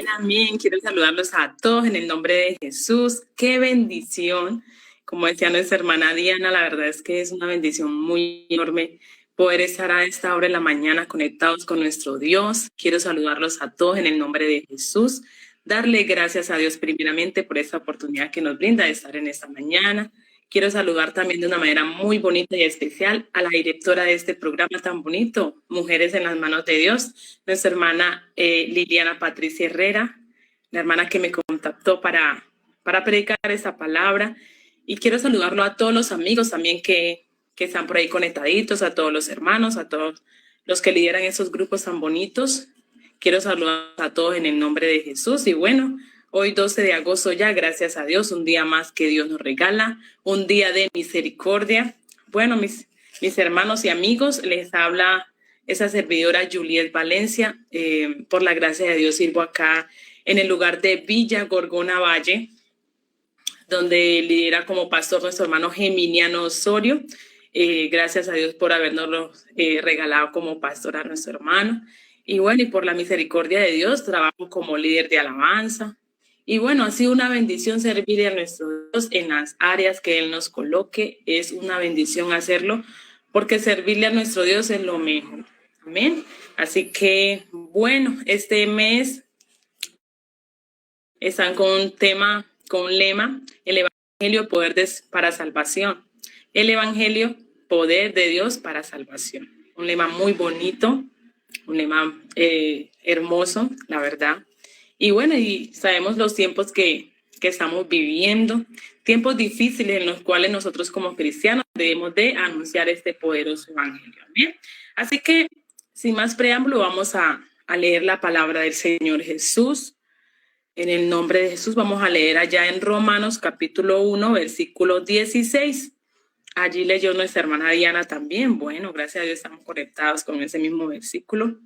Amén. Quiero saludarlos a todos en el nombre de Jesús. Qué bendición. Como decía nuestra hermana Diana, la verdad es que es una bendición muy enorme poder estar a esta hora de la mañana conectados con nuestro Dios. Quiero saludarlos a todos en el nombre de Jesús. Darle gracias a Dios primeramente por esta oportunidad que nos brinda de estar en esta mañana. Quiero saludar también de una manera muy bonita y especial a la directora de este programa tan bonito, Mujeres en las Manos de Dios, nuestra hermana Liliana Patricia Herrera, la hermana que me contactó para predicar esta palabra. Y quiero saludarlo a todos los amigos también que están por ahí conectaditos, a todos los hermanos, a todos los que lideran esos grupos tan bonitos. Quiero saludar a todos en el nombre de Jesús. Y bueno, hoy 12 de agosto ya, gracias a Dios, un día más que Dios nos regala, un día de misericordia. Bueno, mis hermanos y amigos, les habla esa servidora Juliet Valencia. Por la gracia de Dios sirvo acá en el lugar de Villa Gorgona Valle, donde lidera como pastor nuestro hermano Geminiano Osorio. Gracias a Dios por habernos regalado como pastor a nuestro hermano. Y bueno, y por la misericordia de Dios, trabajo como líder de alabanza. Y bueno, ha sido una bendición servirle a nuestro Dios en las áreas que Él nos coloque. Es una bendición hacerlo, porque servirle a nuestro Dios es lo mejor. Amén. Así que, bueno, este mes están con un tema, con un lema, el Evangelio, poder para salvación. El Evangelio, poder de Dios para salvación. Un lema muy bonito, un lema hermoso, la verdad. Y bueno, y sabemos los tiempos que estamos viviendo, tiempos difíciles en los cuales nosotros como cristianos debemos de anunciar este poderoso evangelio. ¿Bien? Así que, sin más preámbulo, vamos a leer la palabra del Señor Jesús. En el nombre de Jesús vamos a leer allá en Romanos capítulo 1, versículo 16. Allí leyó nuestra hermana Diana también. Bueno, gracias a Dios estamos conectados con ese mismo versículo.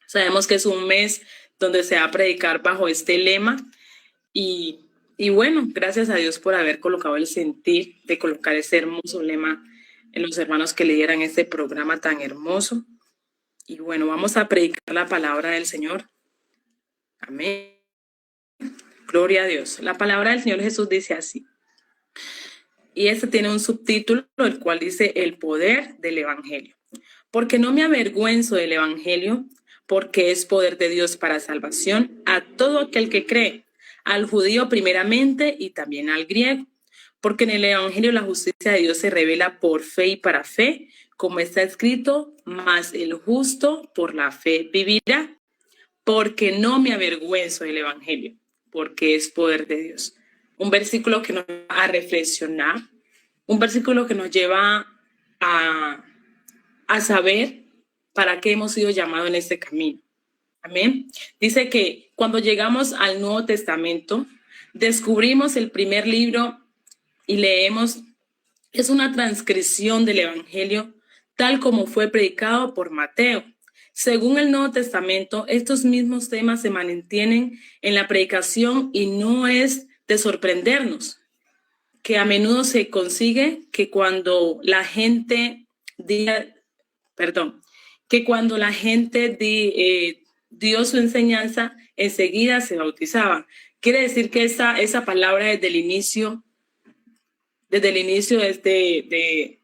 Sabemos que es un mes donde se va a predicar bajo este lema y bueno, gracias a Dios por haber colocado el sentir de colocar ese hermoso lema en los hermanos que lideran este programa tan hermoso. Y bueno, vamos a predicar la palabra del Señor. Amén. Gloria a Dios. La palabra del Señor Jesús dice así. Y este tiene un subtítulo, el cual dice el poder del evangelio. Porque no me avergüenzo del evangelio, porque es poder de Dios para salvación a todo aquel que cree, al judío primeramente y también al griego. Porque en el evangelio la justicia de Dios se revela por fe y para fe, como está escrito, mas el justo por la fe vivirá. Porque no me avergüenzo del evangelio, porque es poder de Dios. Un versículo que nos va a reflexionar, un versículo que nos lleva a saber para qué hemos sido llamados en este camino. Amén. Dice que cuando llegamos al Nuevo Testamento, descubrimos el primer libro y leemos, es una transcripción del Evangelio tal como fue predicado por Mateo. Según el Nuevo Testamento, estos mismos temas se mantienen en la predicación y no es de sorprendernos que a menudo se consigue que cuando la gente dio su enseñanza, enseguida se bautizaban. Quiere decir que esa palabra desde el inicio de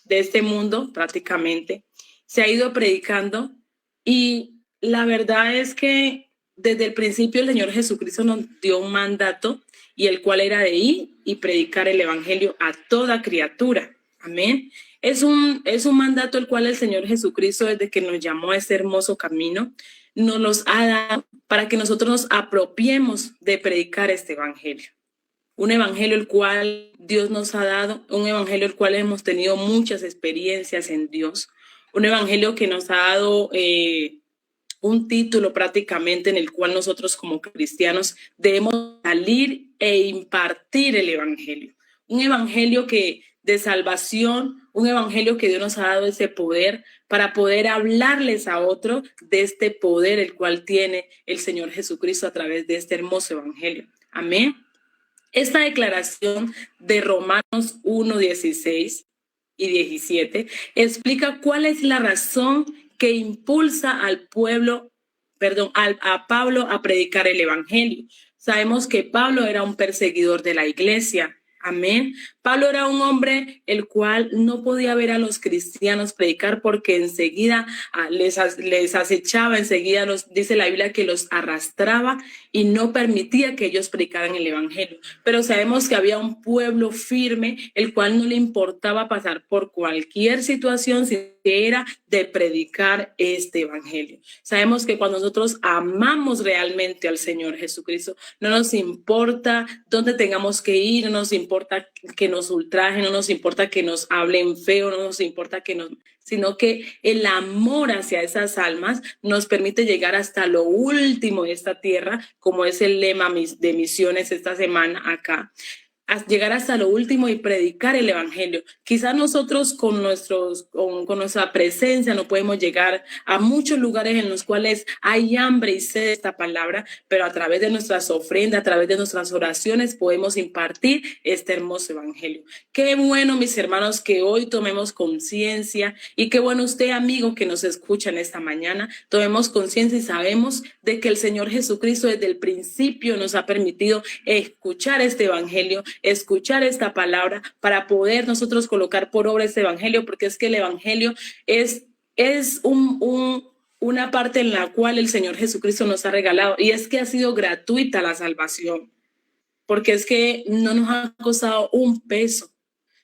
este mundo prácticamente se ha ido predicando, y la verdad es que desde el principio el Señor Jesucristo nos dio un mandato, y el cual era de ir y predicar el evangelio a toda criatura. Amén. Es un mandato el cual el Señor Jesucristo, desde que nos llamó a este hermoso camino, nos los ha dado para que nosotros nos apropiemos de predicar este evangelio. Un evangelio el cual Dios nos ha dado, un evangelio el cual hemos tenido muchas experiencias en Dios, un evangelio que nos ha dado un título prácticamente en el cual nosotros como cristianos debemos salir e impartir el evangelio. Un evangelio de salvación, un evangelio que Dios nos ha dado ese poder para poder hablarles a otros de este poder el cual tiene el Señor Jesucristo a través de este hermoso evangelio. Amén. Esta declaración de Romanos 1, 16 y 17 explica cuál es la razón que impulsa al pueblo a Pablo a predicar el evangelio. Sabemos que Pablo era un perseguidor de la iglesia. Amén. Pablo era un hombre el cual no podía ver a los cristianos predicar porque enseguida les acechaba, enseguida dice la Biblia que los arrastraba y no permitía que ellos predicaran el evangelio. Pero sabemos que había un pueblo firme el cual no le importaba pasar por cualquier situación si era de predicar este evangelio. Sabemos que cuando nosotros amamos realmente al Señor Jesucristo, no nos importa dónde tengamos que ir, no nos importa que nos ultrajen, no nos importa que nos hablen feo, no nos importa sino que el amor hacia esas almas nos permite llegar hasta lo último de esta tierra, como es el lema de misiones esta semana acá. Llegar hasta lo último y predicar el evangelio. Quizás nosotros con nuestra presencia no podemos llegar a muchos lugares en los cuales hay hambre y sed de esta palabra, pero a través de nuestras ofrendas, a través de nuestras oraciones podemos impartir este hermoso evangelio. Qué bueno, mis hermanos, que hoy tomemos conciencia, y qué bueno usted, amigo, que nos escucha en esta mañana, tomemos conciencia y sabemos de que el Señor Jesucristo desde el principio nos ha permitido escuchar este evangelio, escuchar esta palabra para poder nosotros colocar por obra este evangelio, porque es que el evangelio es una parte en la cual el Señor Jesucristo nos ha regalado, y es que ha sido gratuita la salvación, porque es que no nos ha costado un peso.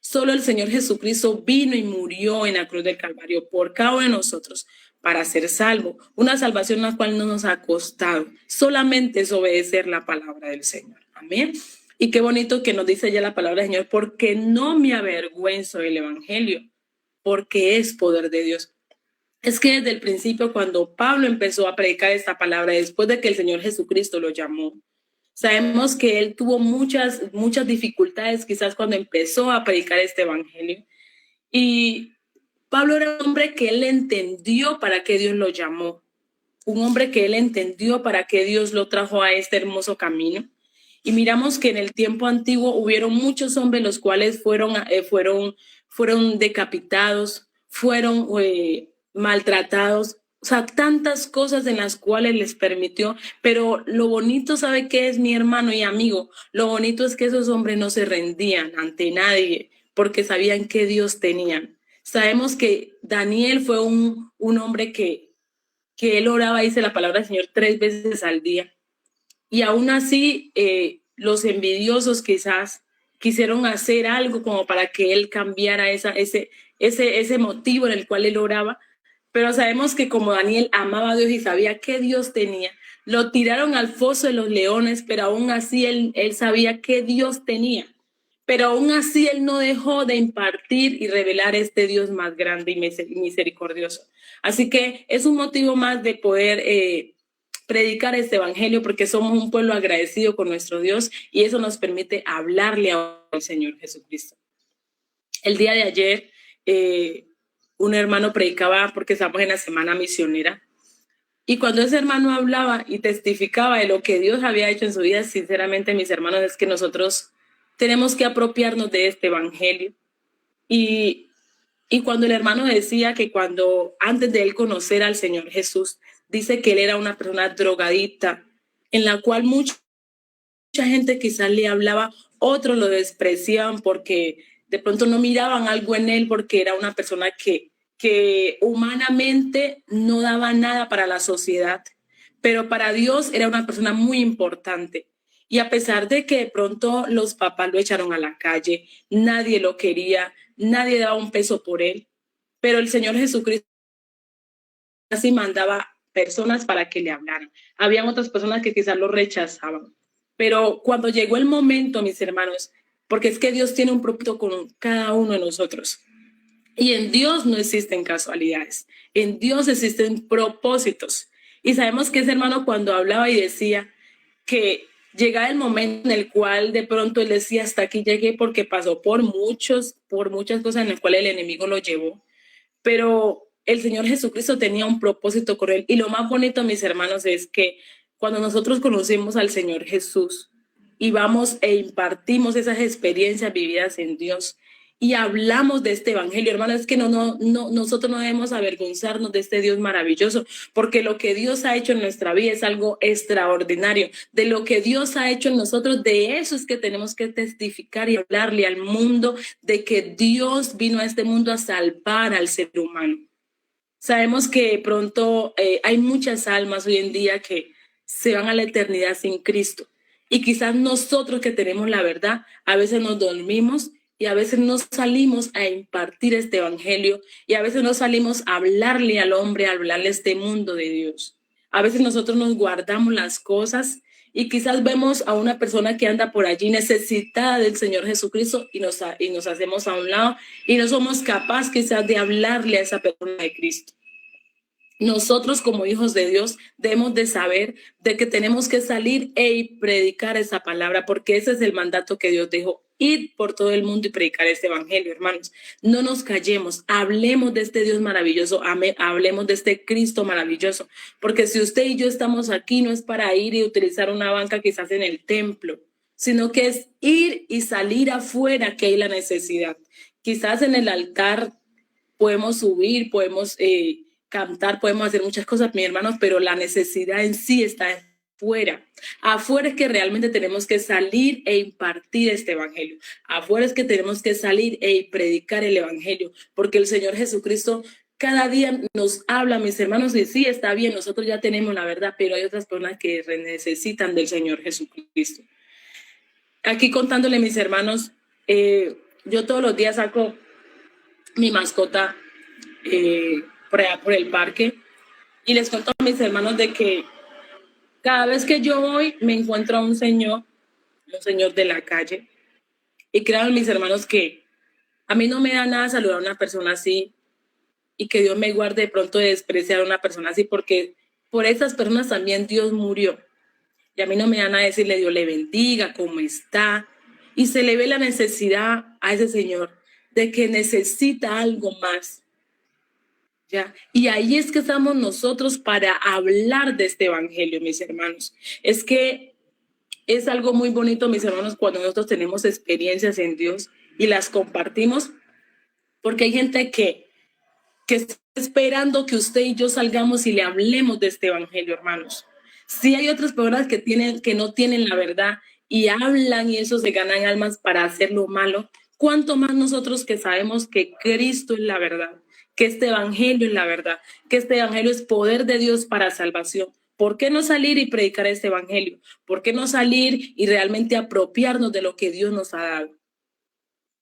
Solo el Señor Jesucristo vino y murió en la cruz del Calvario por cada uno de nosotros para ser salvo. Una salvación la cual no nos ha costado. Solamente es obedecer la palabra del Señor. Amén. Y qué bonito que nos dice ya la palabra del Señor, porque no me avergüenzo del evangelio, porque es poder de Dios. Es que desde el principio, cuando Pablo empezó a predicar esta palabra, después de que el Señor Jesucristo lo llamó, sabemos que él tuvo muchas dificultades quizás cuando empezó a predicar este evangelio. Y Pablo era un hombre que él entendió para qué Dios lo llamó. Un hombre que él entendió para qué Dios lo trajo a este hermoso camino. Y miramos que en el tiempo antiguo hubieron muchos hombres los cuales fueron decapitados, fueron maltratados, o sea, tantas cosas en las cuales les permitió. Pero lo bonito, ¿sabe qué es, mi hermano y amigo? Lo bonito es que esos hombres no se rendían ante nadie porque sabían que Dios tenían. Sabemos que Daniel fue un hombre que él oraba, dice la palabra del Señor, 3 veces al día. Y aún así, los envidiosos quizás quisieron hacer algo como para que él cambiara ese motivo en el cual él oraba. Pero sabemos que como Daniel amaba a Dios y sabía que Dios tenía, lo tiraron al foso de los leones, pero aún así él sabía que Dios tenía. Pero aún así él no dejó de impartir y revelar este Dios más grande y misericordioso. Así que es un motivo más de poder predicar este evangelio, porque somos un pueblo agradecido con nuestro Dios, y eso nos permite hablarle al Señor Jesucristo. El día de ayer un hermano predicaba, porque estamos en la semana misionera, y cuando ese hermano hablaba y testificaba de lo que Dios había hecho en su vida, sinceramente, mis hermanos, es que nosotros tenemos que apropiarnos de este evangelio. Y cuando el hermano decía que antes de él conocer al Señor Jesús, dice que él era una persona drogadicta, en la cual mucha gente quizás le hablaba, otros lo despreciaban porque de pronto no miraban algo en él, porque era una persona que humanamente no daba nada para la sociedad, pero para Dios era una persona muy importante. Y a pesar de que de pronto los papás lo echaron a la calle, nadie lo quería, nadie daba un peso por él, pero el Señor Jesucristo así mandaba personas para que le hablaran. Habían otras personas que quizás lo rechazaban. Pero cuando llegó el momento, mis hermanos, porque es que Dios tiene un propósito con cada uno de nosotros. Y en Dios no existen casualidades. En Dios existen propósitos. Y sabemos que ese hermano, cuando hablaba y decía que llegaba el momento en el cual de pronto él decía, hasta aquí llegué, porque pasó por muchas cosas en las cuales el enemigo lo llevó. Pero el Señor Jesucristo tenía un propósito con él. Y lo más bonito, mis hermanos, es que cuando nosotros conocemos al Señor Jesús y vamos e impartimos esas experiencias vividas en Dios, y hablamos de este evangelio. Hermanos, es que nosotros no debemos avergonzarnos de este Dios maravilloso, porque lo que Dios ha hecho en nuestra vida es algo extraordinario. De lo que Dios ha hecho en nosotros, de eso es que tenemos que testificar y hablarle al mundo de que Dios vino a este mundo a salvar al ser humano. Sabemos que pronto hay muchas almas hoy en día que se van a la eternidad sin Cristo. Y quizás nosotros que tenemos la verdad, a veces nos dormimos y a veces no salimos a impartir este evangelio y a veces no salimos a hablarle al hombre, a hablarle a este mundo de Dios. A veces nosotros nos guardamos las cosas y quizás vemos a una persona que anda por allí necesitada del Señor Jesucristo y nos hacemos a un lado y no somos capaces quizás de hablarle a esa persona de Cristo. Nosotros como hijos de Dios debemos de saber de que tenemos que salir e predicar esa palabra, porque ese es el mandato que Dios dejó: ir por todo el mundo y predicar este evangelio, hermanos. No nos callemos, hablemos de este Dios maravilloso, hablemos de este Cristo maravilloso, porque si usted y yo estamos aquí no es para ir y utilizar una banca quizás en el templo, sino que es ir y salir afuera que hay la necesidad. Quizás en el altar podemos subir, podemos cantar, podemos hacer muchas cosas, mis hermanos, pero la necesidad en sí está afuera. Afuera es que realmente tenemos que salir e impartir este evangelio. Afuera es que tenemos que salir e predicar el evangelio, porque el Señor Jesucristo cada día nos habla, mis hermanos, y sí, está bien, nosotros ya tenemos la verdad, pero hay otras personas que necesitan del Señor Jesucristo. Aquí contándole, mis hermanos, yo todos los días saco mi mascota por allá por el parque y les cuento a mis hermanos de que cada vez que yo voy me encuentro a un señor de la calle, y créanme, mis hermanos, que a mí no me da nada saludar a una persona así, y que Dios me guarde de pronto de despreciar a una persona así, porque por esas personas también Dios murió, y a mí no me da nada decirle Dios le bendiga, cómo está, y se le ve la necesidad a ese señor de que necesita algo más. ¿Ya? Y ahí es que estamos nosotros para hablar de este evangelio, mis hermanos. Es que es algo muy bonito, mis hermanos, cuando nosotros tenemos experiencias en Dios y las compartimos, porque hay gente que está esperando que usted y yo salgamos y le hablemos de este evangelio, hermanos. Sí hay otras personas que no tienen la verdad y hablan y eso se ganan almas para hacer lo malo. ¿Cuánto más nosotros que sabemos que Cristo es la verdad, que este evangelio es la verdad, que este evangelio es poder de Dios para salvación? ¿Por qué no salir y predicar este evangelio? ¿Por qué no salir y realmente apropiarnos de lo que Dios nos ha dado?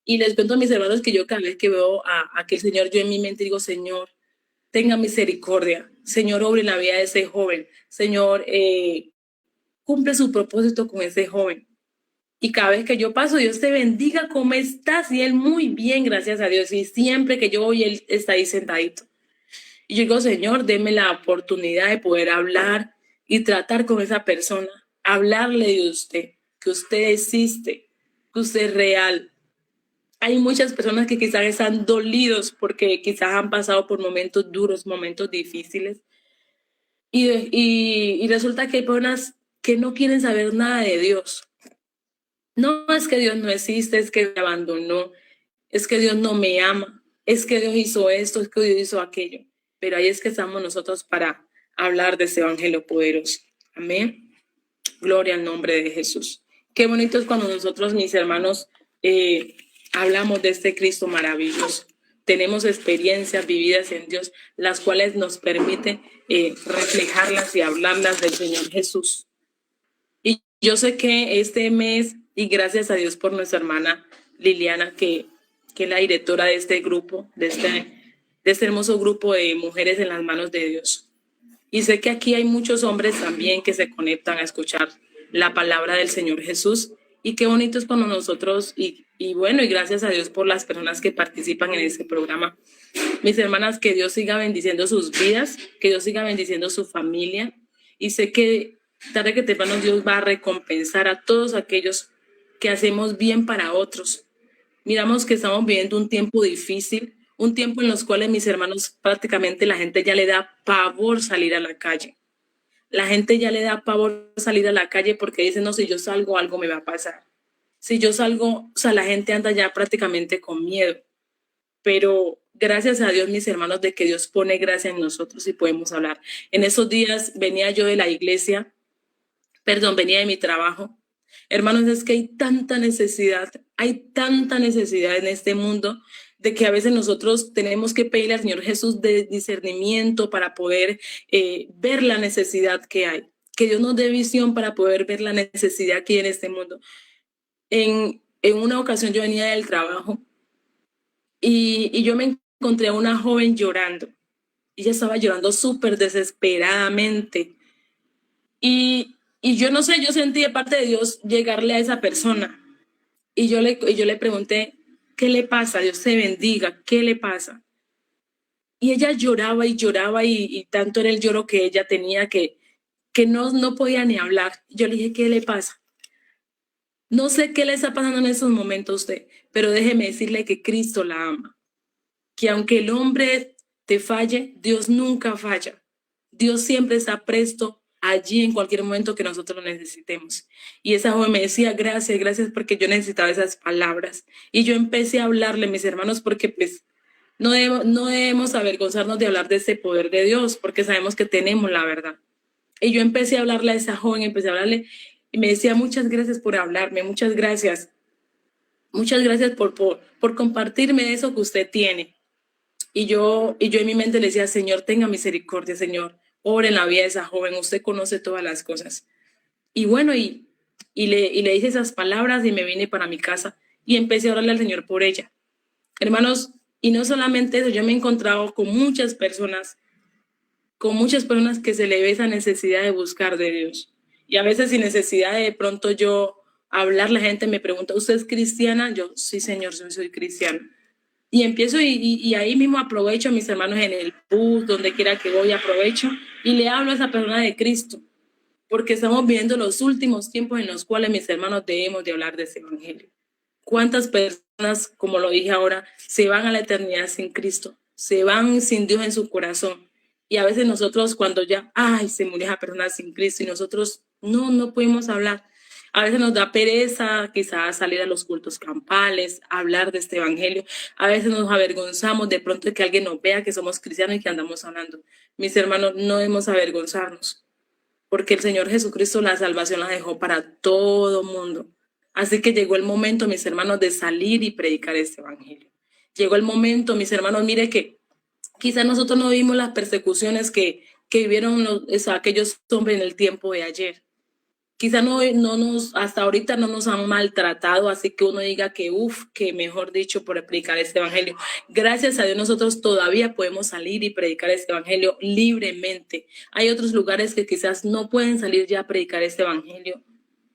Y les cuento a mis hermanos que yo cada vez que veo a aquel señor, yo en mi mente digo: Señor, tenga misericordia. Señor, obre la vida de ese joven. Señor, cumple su propósito con ese joven. Y cada vez que yo paso, Dios te bendiga, ¿cómo estás? Y él: muy bien, gracias a Dios. Y siempre que yo voy, él está ahí sentadito. Y yo digo: Señor, deme la oportunidad de poder hablar y tratar con esa persona, hablarle de usted, que usted existe, que usted es real. Hay muchas personas que quizás están dolidos porque quizás han pasado por momentos duros, momentos difíciles. Y resulta que hay personas que no quieren saber nada de Dios. No es que Dios no existe, es que me abandonó, es que Dios no me ama, es que Dios hizo esto, es que Dios hizo aquello. Pero ahí es que estamos nosotros para hablar de ese evangelio poderoso. Amén. Gloria al nombre de Jesús. Qué bonito es cuando nosotros, mis hermanos, hablamos de este Cristo maravilloso. Tenemos experiencias vividas en Dios, las cuales nos permiten reflejarlas y hablarlas del Señor Jesús. Y yo sé que este mes, y gracias a Dios por nuestra hermana Liliana, que es la directora de este grupo, de este hermoso grupo de mujeres en las manos de Dios. Y sé que aquí hay muchos hombres también que se conectan a escuchar la palabra del Señor Jesús. Y qué bonito es cuando nosotros, y bueno, y gracias a Dios por las personas que participan en este programa. Mis hermanas, que Dios siga bendiciendo sus vidas, que Dios siga bendiciendo su familia. Y sé que tarde que temprano Dios va a recompensar a todos aquellos que hacemos bien para otros. Miramos que estamos viviendo un tiempo difícil, un tiempo en los cuales, mis hermanos, prácticamente la gente ya le da pavor salir a la calle. La gente ya le da pavor salir a la calle porque dice: no, si yo salgo algo me va a pasar. Si yo salgo, o sea, la gente anda ya prácticamente con miedo, pero gracias a Dios, mis hermanos, de que Dios pone gracia en nosotros y podemos hablar. En esos días venía yo de la iglesia, perdón, venía de mi trabajo. Hermanos, es que hay tanta necesidad en este mundo de que a veces nosotros tenemos que pedirle al Señor Jesús de discernimiento para poder ver la necesidad que hay. Que Dios nos dé visión para poder ver la necesidad que hay en este mundo. En una ocasión yo venía del trabajo y yo me encontré a una joven llorando. Ella estaba llorando súper desesperadamente. Y yo no sé, yo sentí de parte de Dios llegarle a esa persona. Y yo le pregunté, ¿qué le pasa? Dios te bendiga, ¿qué le pasa? Y ella lloraba y lloraba y tanto era el lloro que ella tenía que no podía ni hablar. Yo le dije, ¿qué le pasa? No sé qué le está pasando en esos momentos a usted, pero déjeme decirle que Cristo la ama. Que aunque el hombre te falle, Dios nunca falla. Dios siempre está presto allí en cualquier momento que nosotros lo necesitemos. Y esa joven me decía, gracias, gracias, porque yo necesitaba esas palabras. Y yo empecé a hablarle, mis hermanos, porque pues no debemos avergonzarnos de hablar de ese poder de Dios, porque sabemos que tenemos la verdad. Y yo empecé a hablarle a esa joven, empecé a hablarle, y me decía, muchas gracias por hablarme, muchas gracias por compartirme eso que usted tiene. Y yo en mi mente le decía, Señor, tenga misericordia, Señor, ore en la vida de esa joven, usted conoce todas las cosas. Y bueno, y le hice esas palabras y me vine para mi casa y empecé a orarle al Señor por ella. Hermanos, y no solamente eso, yo me he encontrado con muchas personas que se le ve esa necesidad de buscar de Dios. Y a veces sin necesidad de pronto yo hablar, la gente me pregunta, ¿usted es cristiana? Yo, sí, Señor, soy cristiana. Y empiezo y ahí mismo aprovecho a mis hermanos en el bus, donde quiera que voy, aprovecho y le hablo a esa persona de Cristo, porque estamos viendo los últimos tiempos en los cuales, mis hermanos, debemos de hablar de ese evangelio. ¿Cuántas personas, como lo dije ahora, se van a la eternidad sin Cristo? Se van sin Dios en su corazón. Y a veces nosotros cuando ya, ay, se murió esa persona sin Cristo y nosotros no pudimos hablar. A veces nos da pereza quizás salir a los cultos campales, hablar de este evangelio. A veces nos avergonzamos de pronto de que alguien nos vea que somos cristianos y que andamos hablando. Mis hermanos, no debemos avergonzarnos, porque el Señor Jesucristo la salvación la dejó para todo mundo. Así que llegó el momento, mis hermanos, de salir y predicar este evangelio. Llegó el momento, mis hermanos, mire que quizás nosotros no vimos las persecuciones que vivieron aquellos hombres en el tiempo de ayer. Quizá hasta ahorita no nos han maltratado, así que uno diga que mejor dicho, por predicar este evangelio. Gracias a Dios nosotros todavía podemos salir y predicar este evangelio libremente. Hay otros lugares que quizás no pueden salir ya a predicar este evangelio.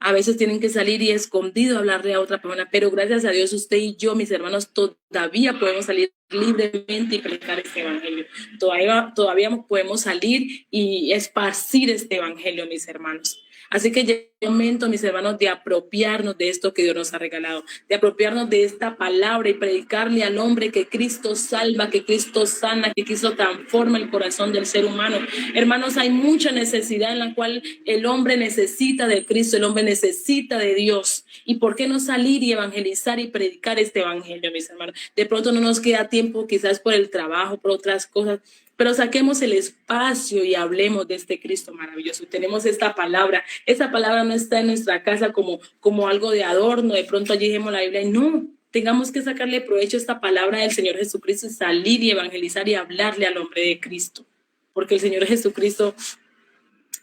A veces tienen que salir y escondido a hablarle a otra persona, pero gracias a Dios usted y yo, mis hermanos, todavía podemos salir libremente y predicar este evangelio. Todavía podemos salir y esparcir este evangelio, mis hermanos. Así que llega el momento, mis hermanos, de apropiarnos de esto que Dios nos ha regalado, de apropiarnos de esta palabra y predicarle al hombre que Cristo salva, que Cristo sana, que Cristo transforma el corazón del ser humano. Hermanos, hay mucha necesidad en la cual el hombre necesita de Cristo, el hombre necesita de Dios. ¿Y por qué no salir y evangelizar y predicar este evangelio, mis hermanos? De pronto no nos queda tiempo, quizás por el trabajo, por otras cosas, pero saquemos el espacio y hablemos de este Cristo maravilloso. Tenemos esta palabra no está en nuestra casa como algo de adorno, de pronto allí dejemos la Biblia y no, tengamos que sacarle provecho a esta palabra del Señor Jesucristo y salir y evangelizar y hablarle al hombre de Cristo, porque el Señor Jesucristo,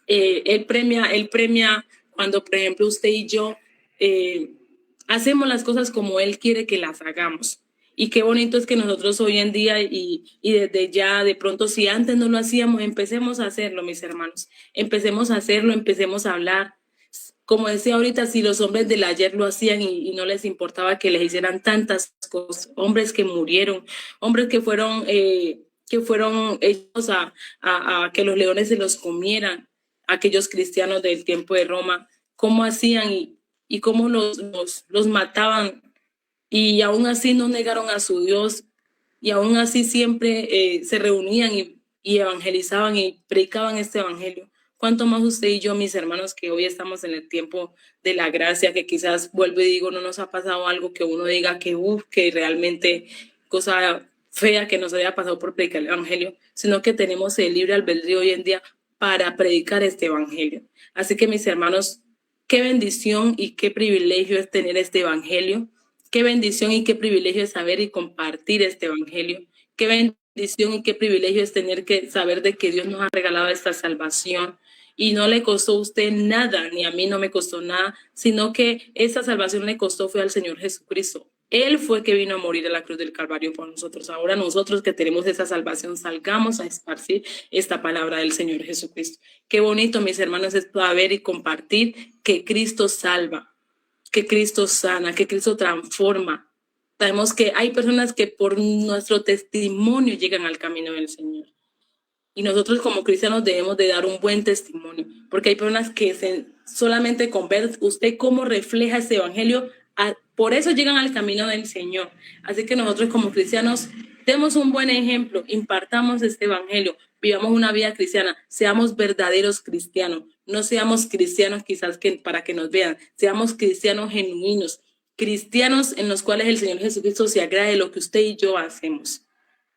él premia cuando, por ejemplo, usted y yo hacemos las cosas como Él quiere que las hagamos. Y qué bonito es que nosotros hoy en día y desde ya, de pronto, si antes no lo hacíamos, empecemos a hacerlo, mis hermanos. Empecemos a hacerlo, empecemos a hablar. Como decía ahorita, si los hombres del ayer lo hacían y no les importaba que les hicieran tantas cosas, hombres que murieron, hombres que fueron hechos a que los leones se los comieran, aquellos cristianos del tiempo de Roma, cómo hacían y cómo los mataban, y aún así no negaron a su Dios, y aún así siempre se reunían y evangelizaban y predicaban este evangelio. cuánto más usted y yo, mis hermanos, que hoy estamos en el tiempo de la gracia, que quizás, vuelvo y digo, no nos ha pasado algo que uno diga que realmente cosa fea que nos haya pasado por predicar el evangelio, sino que tenemos el libre albedrío hoy en día para predicar este evangelio. Así que, mis hermanos, qué bendición y qué privilegio es tener este evangelio. Qué bendición y qué privilegio es saber y compartir este evangelio. Qué bendición y qué privilegio es tener que saber de que Dios nos ha regalado esta salvación y no le costó a usted nada, ni a mí no me costó nada, sino que esa salvación le costó fue al Señor Jesucristo. Él fue que vino a morir en la cruz del Calvario por nosotros. Ahora nosotros que tenemos esa salvación, salgamos a esparcir esta palabra del Señor Jesucristo. Qué bonito, mis hermanos, es saber y compartir que Cristo salva, que Cristo sana, que Cristo transforma. Sabemos que hay personas que por nuestro testimonio llegan al camino del Señor. Y nosotros como cristianos debemos de dar un buen testimonio, porque hay personas que solamente con ver usted cómo refleja ese evangelio, por eso llegan al camino del Señor. Así que nosotros como cristianos demos un buen ejemplo, impartamos este evangelio, vivamos una vida cristiana, seamos verdaderos cristianos, no seamos cristianos quizás para que nos vean, seamos cristianos genuinos, cristianos en los cuales el Señor Jesucristo se agrade de lo que usted y yo hacemos.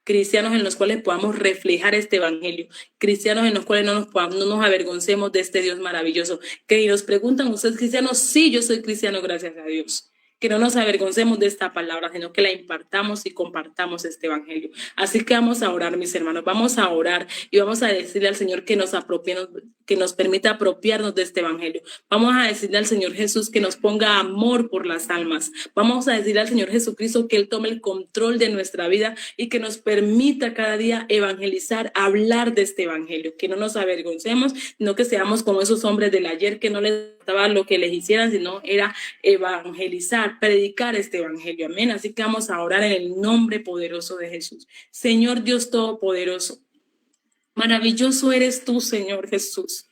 Cristianos en los cuales podamos reflejar este evangelio, cristianos en los cuales no nos avergoncemos de este Dios maravilloso. Que nos preguntan, ¿usted es cristiano? Sí, yo soy cristiano, gracias a Dios. Que no nos avergoncemos de esta palabra, sino que la impartamos y compartamos este evangelio. Así que vamos a orar, mis hermanos, vamos a orar y vamos a decirle al Señor que nos permita apropiarnos de este evangelio. Vamos a decirle al Señor Jesús que nos ponga amor por las almas. Vamos a decirle al Señor Jesucristo que Él tome el control de nuestra vida y que nos permita cada día evangelizar, hablar de este evangelio, que no nos avergoncemos, sino que seamos como esos hombres del ayer que no les gustaba lo que les hicieran, sino era evangelizar, predicar este evangelio. Amén. Así que vamos a orar en el nombre poderoso de Jesús. Señor Dios Todopoderoso, maravilloso eres tú, Señor Jesús.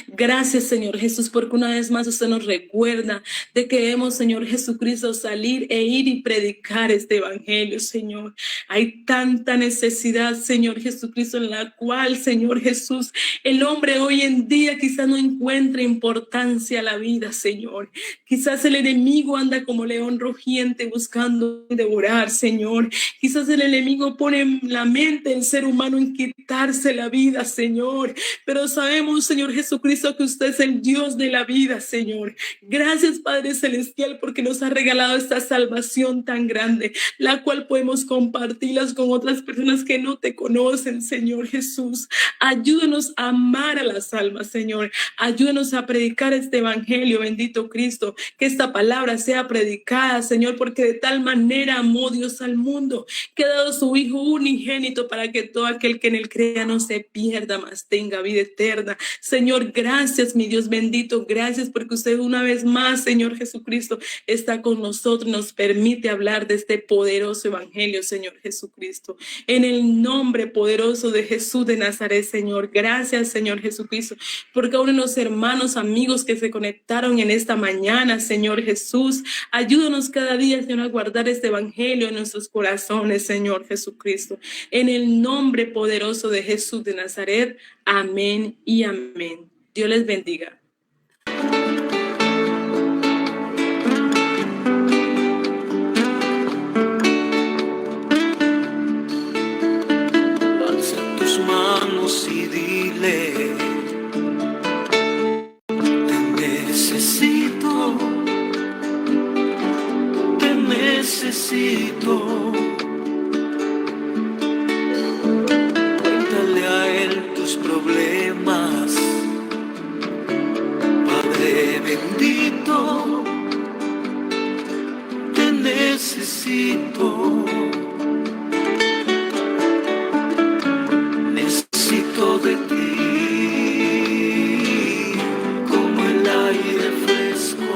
Gracias, Señor Jesús, porque una vez más usted nos recuerda de que debemos, Señor Jesucristo, salir e ir y predicar este evangelio, Señor. Hay tanta necesidad, Señor Jesucristo, en la cual, Señor Jesús, el hombre hoy en día quizás no encuentra importancia a la vida, Señor. Quizás el enemigo anda como león rugiente buscando devorar, Señor. Quizás el enemigo pone en la mente del ser humano en quitarse la vida, Señor. Pero sabemos, Señor Jesucristo, que usted es el Dios de la vida, Señor. Gracias, Padre Celestial, porque nos ha regalado esta salvación tan grande, la cual podemos compartirlas con otras personas que no te conocen, Señor Jesús. Ayúdanos a amar a las almas, Señor. Ayúdanos a predicar este evangelio, bendito Cristo. Que esta palabra sea predicada, Señor, porque de tal manera amó Dios al mundo, que ha dado su Hijo unigénito para que todo aquel que en él crea no se pierda, mas tenga vida eterna. Señor, gracias, mi Dios bendito, gracias porque usted una vez más, Señor Jesucristo, está con nosotros, nos permite hablar de este poderoso evangelio, Señor Jesucristo. En el nombre poderoso de Jesús de Nazaret, Señor, gracias, Señor Jesucristo, porque aún los hermanos, amigos que se conectaron en esta mañana, Señor Jesús, ayúdanos cada día, Señor, a guardar este evangelio en nuestros corazones, Señor Jesucristo. En el nombre poderoso de Jesús de Nazaret, amén y amén. Dios les bendiga. Alza tus manos y dile: te necesito. Cuéntale a él tus problemas, Padre bendito, te necesito. Necesito de ti, como el aire fresco.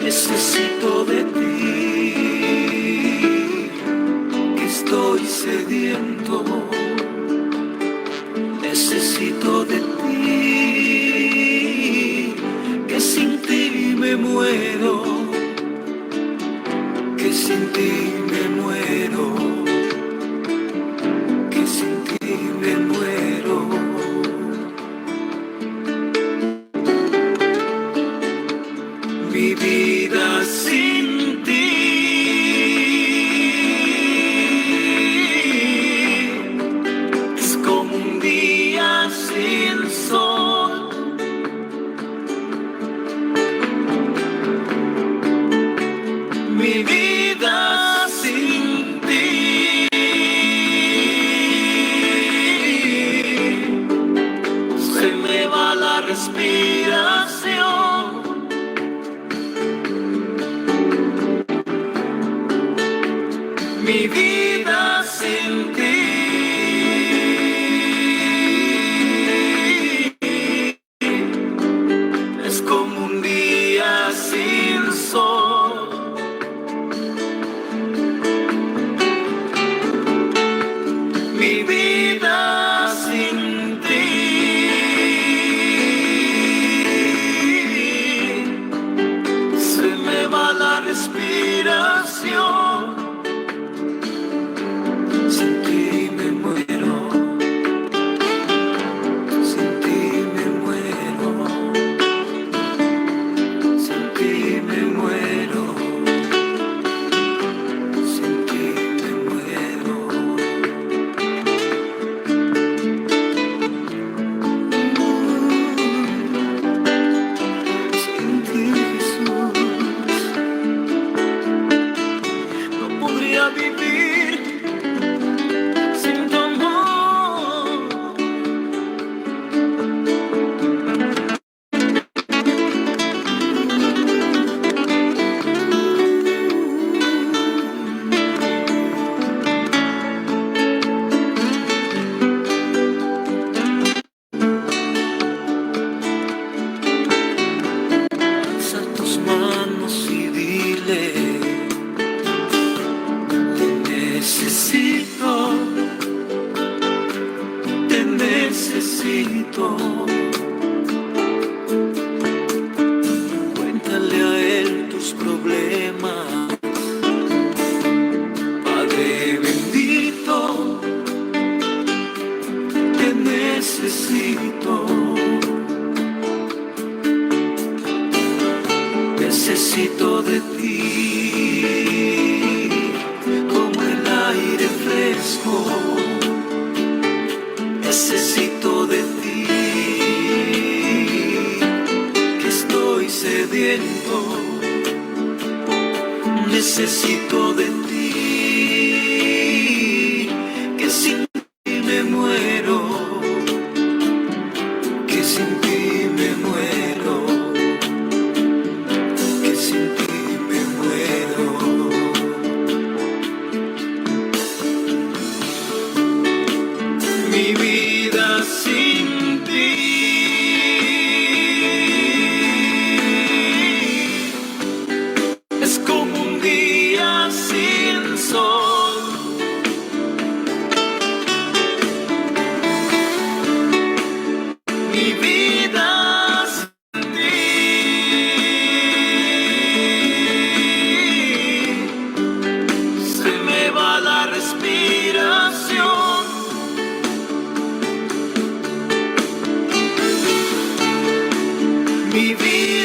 Necesito de ti, que estoy sediento. Necesito de ti, que sin ti me muero, que sin ti me muero, que sin ti me muero. mi vida sin ti es como un día sin sol. Mi vida sin ti se me va la respiración. Mi vida sin ti es como un día sin sol. Mi vida sin ti se me va la respiración. Sin ti me muero, sin ti me muero, sin ti me muero, sin ti me muero. Sin ti, Jesús, no podría vivir sin tu amor. Alza tus manos y dile: te necesito, te necesito. Cuéntale a él tus problemas, Padre bendito, te necesito. Necesito de ti, como el aire fresco. Necesito de ti, que estoy sediento. Necesito de ti, que sin ti me muero, que sin ti me muero, que sin ti me muero. Mi vida sin ti es como un día sin sol. Mi vida sin ti se me va la respiración. Mi vida